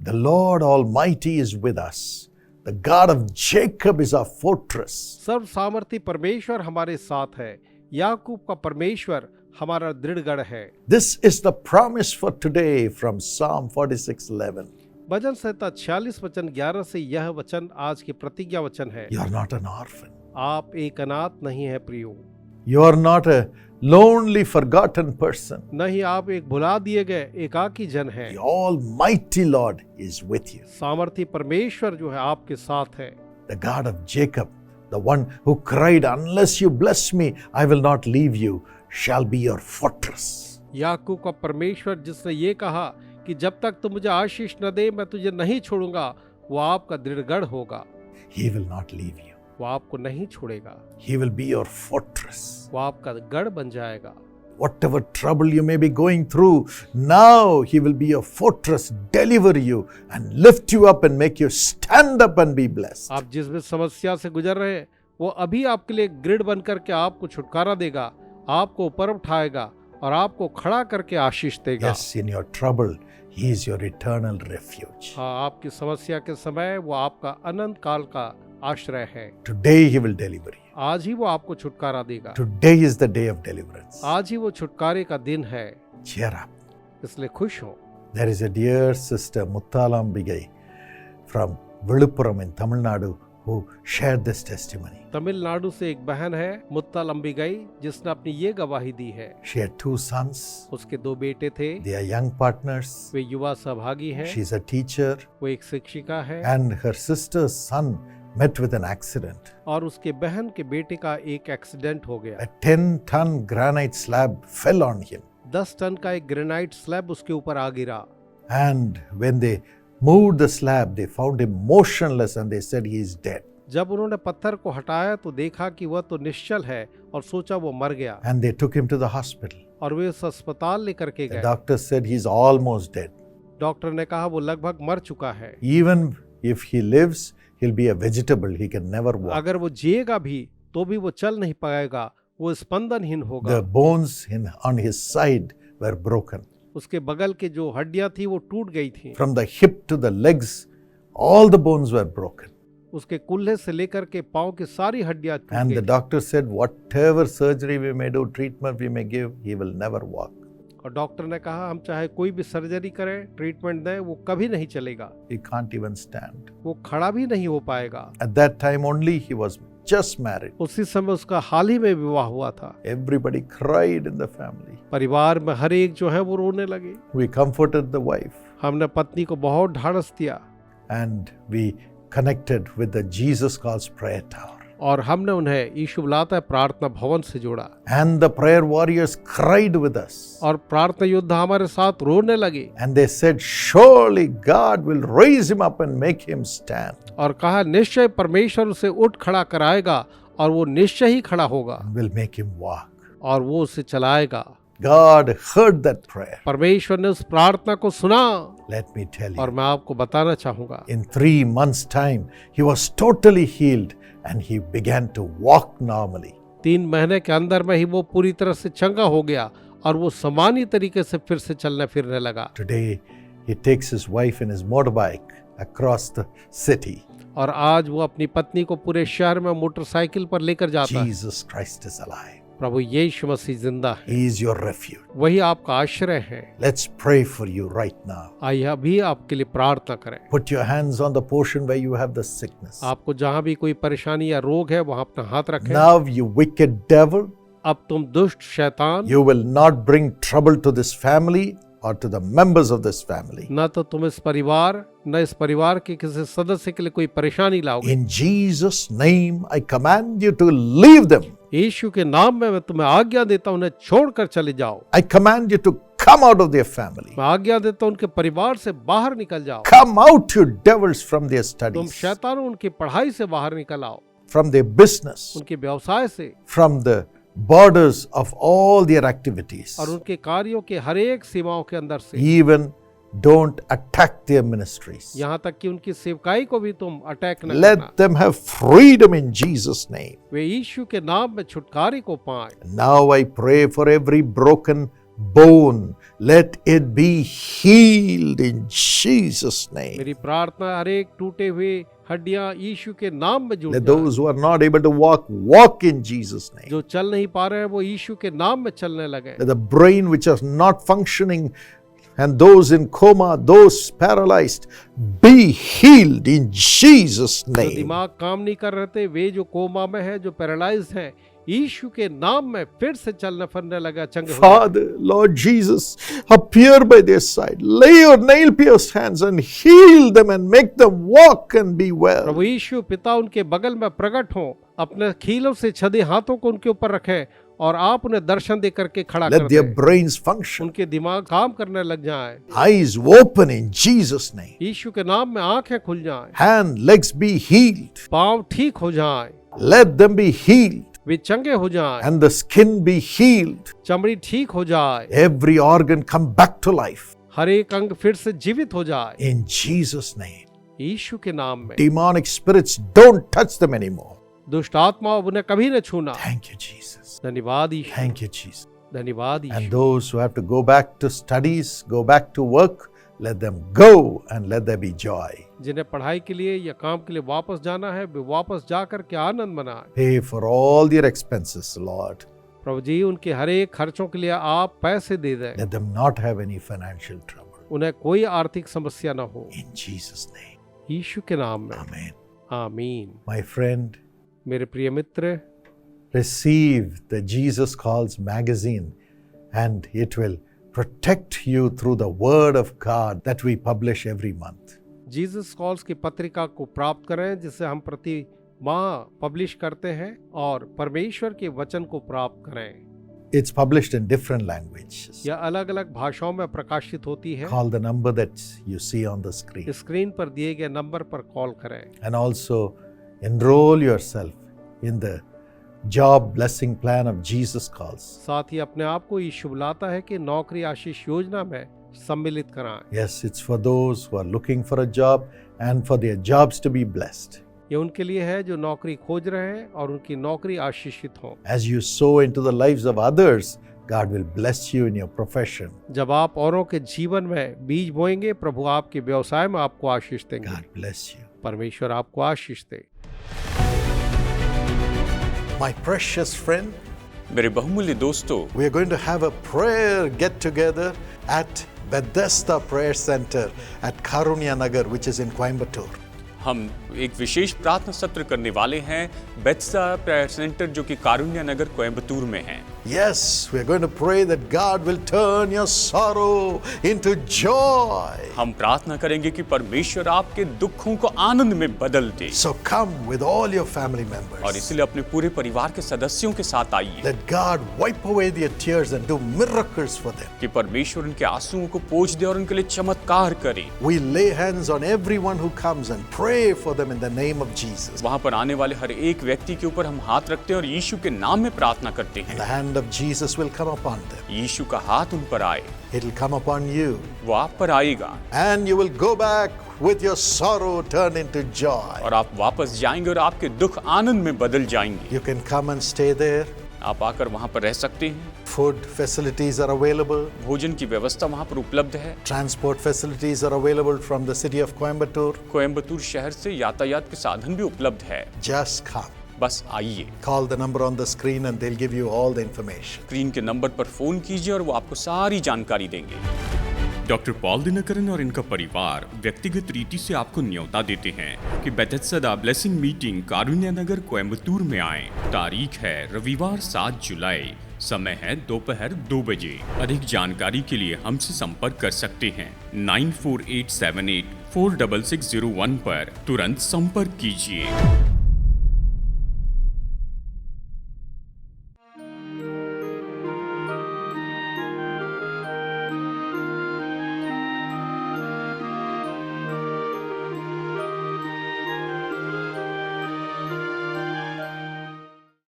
The Lord Almighty is with us. The God of Jacob is our fortress. सर्व सामर्थी परमेश्वर हमारे साथ है, याकूब का परमेश्वर हमारा दृढ़ गढ़ है। This is the promise for today from Psalm 46:11. भजन संहिता 46 वचन 11 से यह वचन आज की प्रतिज्ञा वचन है। You are not an orphan. आप एक अनाथ नहीं है प्रियो, You are not a lonely, forgotten person. नहीं आप एक भुला दिए गए एकाकी जन है। The Almighty Lord is with you. सामर्थी परमेश्वर जो है आपके साथ है। The God of Jacob, the one who cried, "Unless you bless me, I will not leave you," shall be your fortress. याकूब का परमेश्वर जिसने ये कहा कि जब तक तू मुझे आशीष न दे मैं तुझे नहीं छोड़ूंगा, वो आपका दृढ़ गढ़ होगा। He will not leave you. वो आपको नहीं छोड़ेगा, He will be your fortress. वो आपका गढ़ बन जाएगा। Whatever trouble you may be going through, now He will be your fortress, deliver you and lift you up and make you stand up and be blessed. आप जिस भी समस्या से गुजर रहे हैं वो अभी आपके लिए ग्रिड बन करके आपको छुटकारा देगा, आपको ऊपर उठाएगा और आपको खड़ा करके आशीष देगा। Yes, in your trouble, He is your eternal refuge. हाँ, आपकी समस्या के समय वो आपका अनंत काल का आश्रय है। Today He will deliver you. आज ही वो आपको छुटकारा देगा। Today is the day of deliverance. आज ही वो छुटकारे का दिन है, Cheer up. इसलिए खुश हो। There is a dear sister, Muttalambigai, from Viluppuram in Tamil Nadu, who shared this testimony. Tamil Nadu से एक बहन है मुत्ता लंबी गई जिसने अपनी ये गवाही दी है। She had 2 sons. उसके 2 बेटे थे, They are young partners. वे युवा सहभागी हैं, She's a teacher. वो एक शिक्षिका है And her sister's son met with an accident. और उसके बहन के बेटे का एक एक्सीडेंट हो गया। A 10-ton granite slab fell on him. 10 ton का एक ग्रेनाइट स्लैब उसके ऊपर आ गिरा। And when they moved the slab, they found him motionless and they said he is dead. जब उन्होंने पत्थर को हटाया तो देखा कि वह तो निश्चल है और सोचा वो मर गया And they took him to the hospital. और वे उस अस्पताल लेकर के The गए। doctor said he's almost dead. Doctor ने कहा वो लगभग मर चुका है। Even if he lives, he'll be a vegetable. He can never walk. अगर वो जिएगा भी तो भी वो चल नहीं पाएगा, वो स्पंदनहीन होगा। The bones on his side were broken. उसके बगल के जो हड्डियां थी वो टूट गई थी। From the hip to the legs, all the bones were broken. उसके कुल्हे से लेकर के पांव की सारी हड्डियां टूट And the गई। doctor said, whatever surgery we may do, treatment we may give, he will never walk. और डॉक्टर ने कहा हम चाहे कोई भी सर्जरी करें, ट्रीटमेंट दें, वो कभी नहीं चलेगा, He can't even stand. वो खड़ा भी नहीं हो पाएगा। At that time only, he was just married. उसी समय उसका हाल ही में विवाह हुआ था। Everybody cried in the family. परिवार में हर एक जो है वो रोने लगे। We comforted the wife हमने पत्नी को बहुत ढाढ़स दिया and we connected with the Jesus Calls prayer tower. और हमने उन्हें यीशु बुलाता है प्रार्थना भवन से जोड़ा And the prayer warriors cried with us. और प्रार्थना योद्धा हमारे साथ रोने लगे And they said, surely God will raise him up and make him stand. और कहा निश्चय परमेश्वर उसे उठ खड़ा कराएगा और वो निश्चय ही खड़ा होगा And will make him walk. और वो उसे चलाएगा। God heard that prayer. परमेश्वर ने उस प्रार्थना को सुना Let me tell और you, मैं आपको बताना चाहूंगा in 3 months' time, he was totally healed and he began to walk normally. 3 महीने के अंदर में ही वो पूरी तरह से चंगा हो गया और वो सामान्य तरीके से फिर से चलने फिरने लगा। Today, he takes his wife in his motorbike across the city. और आज वो अपनी पत्नी को पूरे शहर में मोटरसाइकिल पर लेकर जाता है। Jesus Christ is alive. प्रभु यीशु मसीह जिंदा है, He is your refuge. वही आपका आश्रय है। Let's pray for you right now. आइए अभी आपके लिए प्रार्थना करें। Put your hands on the portion where you have the sickness. आपको जहाँ भी कोई परेशानी या रोग है वहाँ अपना हाथ रखें। Now, you wicked devil, अब तुम दुष्ट शैतान, you will not bring trouble to this family or to the members of this family. न तो तुम इस परिवार न इस परिवार के किसी सदस्य के लिए कोई परेशानी लाओगे। In Jesus' name, I command you to leave them. यीशु के नाम में मैं तुम्हें आज्ञा देता हूं, उन्हें छोड़कर चले जाओ। I command you to come out of their family. मैं आज्ञा देता हूं उनके परिवार से बाहर निकल जाओ। Come out, you devils, from their तुम studies, शैतानों उनकी पढ़ाई से बाहर निकल आओ, from their business, उनके व्यवसाय से from the borders of all their activities. और उनके कार्यों के हर एक सीमाओं के अंदर से। Even don't attack their ministries. यहाँ तक कि उनकी सेवकाई को भी तुम अटैक न Let करना। them have freedom in Jesus' name. वे यीशु के नाम में छुटकारे को पाएं। Now I pray for every broken bone, let it be healed in Jesus' name. मेरी प्रार्थना हर एक टूटे हुए हड्डियां यीशु के नाम में जुड़ Let जाएं। those who are not able to walk in Jesus' name. जो चल नहीं पा रहे हैं वो यीशु के नाम में चलने लगे। Let the brain which is not functioning and those in coma, those paralyzed, be healed in Jesus' जो name. दिमाग काम नहीं कर रहे थे, वे जो कोमा में है, जो पैरालाइज हैं, यीशु के नाम में फिर से चलने फिरने लगा, चंगे हो गए। Father, Lord Jesus, appear by their side. Lay your nail-pierced hands and heal them and make them walk and be well. प्रभु यीशु पिता उनके बगल में प्रकट हो, अपने खीलों से छदे हाथों को उनके ऊपर रखें और आप उन्हें दर्शन दे करके खड़ा कर Let their दें। brains function. उनके दिमाग काम करने लग जाएं। Eyes open in Jesus' name. यीशु के नाम में आंखें खुल जाएं, Hand, legs be healed. पांव ठीक हो जाएं, Let them be healed. वे चंगे हो जाएं, And the skin be healed. चमड़ी ठीक हो जाए, Every organ come back to life. हर एक अंग फिर से जीवित हो जाए, In Jesus' name. यीशु के नाम में। Demonic spirits, don't touch them anymore. दुष्ट आत्मा उन्हें कभी न छूना। Thank you, Jesus. धन्यवाद यीशु, Thank you, Jesus. धन्यवाद And Yeshu. those who have to go back to studies, go back to work, let them go and let there be joy. जिन्हें पढ़ाई के लिए या काम के लिए वापस जाना है, वे वापस जाकर के आनंद मनाएं। Pay for all their expenses, Lord. प्रभु जी, उनके हर एक खर्चों के लिए आप पैसे दे दें, Let them not have any financial trouble. उन्हें कोई आर्थिक समस्या न हो, In Jesus' name. यीशु के नाम में। Amen. आमीन। My friend, मेरे प्रिय मित्र, receive the Jesus Calls magazine and it will protect you through the word of God that we publish every month. Jesus calls की पत्रिका को प्राप्त करें, जिसे हम प्रति माह पब्लिश करते हैं, और परमेश्वर के वचन को प्राप्त करें। It's published in different languages. यह अलग अलग भाषाओं में प्रकाशित होती है। Call the number that you see on the screen. Screen पर दिए गए नंबर पर कॉल करें। And also enroll yourself in the job blessing plan of Jesus Calls. साथ ही अपने आप को यीशु बुलाता है कि नौकरी आशीष योजना में सम्मिलित कराएं। Yes, it's for those who are looking for a job and for their jobs to be blessed. ये उनके लिए है जो नौकरी खोज रहे हैं और उनकी नौकरी आशीषित हो। As you sow into the lives of others, God will bless you in your profession. जब आप औरों के जीवन में बीज बोएंगे, प्रभु आपके व्यवसाय में आपको आशीष देंगे। God bless you. परमेश्वर आपको आशीष दे। My precious friend, मेरे बहुमूल्य दोस्तों, we are going to have a prayer get together at Bethesda Prayer Center at Karunya Nagar, which is in Coimbatore. हम एक विशेष प्रार्थना सत्र करने वाले हैं बेथेस्दा प्रेयर सेंटर, जो कि कारुण्य नगर कोयम्बतूर में है। Yes, we are going to pray that God will turn your sorrow into joy. हम प्रार्थना करेंगे कि परमेश्वर आपके दुखों को आनंद में बदल दे। So come with all your family members. और इसलिए अपने पूरे परिवार के सदस्यों के साथ आइए Let God wipe away their tears and do miracles for them. कि परमेश्वर उनके आंसुओं को पोंछ दे और उनके लिए चमत्कार करे। We lay hands on everyone who comes and pray for them in the name of Jesus. वहाँ पर आने वाले हर एक व्यक्ति के ऊपर हम हाथ रखते हैं और यीशु के नाम में प्रार्थना करते The हैं। hand of Jesus will come upon them. यीशु का हाथ उन पर आए, It will come upon you. वो आप पर आएगा And you will go back with your sorrow turned into joy. और आप वापस जाएंगे और आपके दुख आनंद में बदल जाएंगे। You can come and stay there. आप आकर वहाँ पर रह सकते हैं। Food facilities are available. भोजन की व्यवस्था वहाँ पर उपलब्ध है। Transport facilities are available from the city of Coimbatore. Coimbatore शहर से यातायात के साधन भी उपलब्ध है। Just come. बस आइए, Call the number on the screen and they'll give you all the information. Screen के नंबर पर फोन कीजिए और वो आपको सारी जानकारी देंगे। डॉक्टर पॉल दिनकरन और इनका परिवार व्यक्तिगत रीति से आपको न्योता देते हैं कि बेथेस्दा ब्लेसिंग मीटिंग कारुण्य नगर कोयम्बतूर में आएं। तारीख है रविवार 7 जुलाई, समय है दोपहर 2 बजे। अधिक जानकारी के लिए हमसे संपर्क कर सकते हैं 9487846601 पर तुरंत संपर्क कीजिए।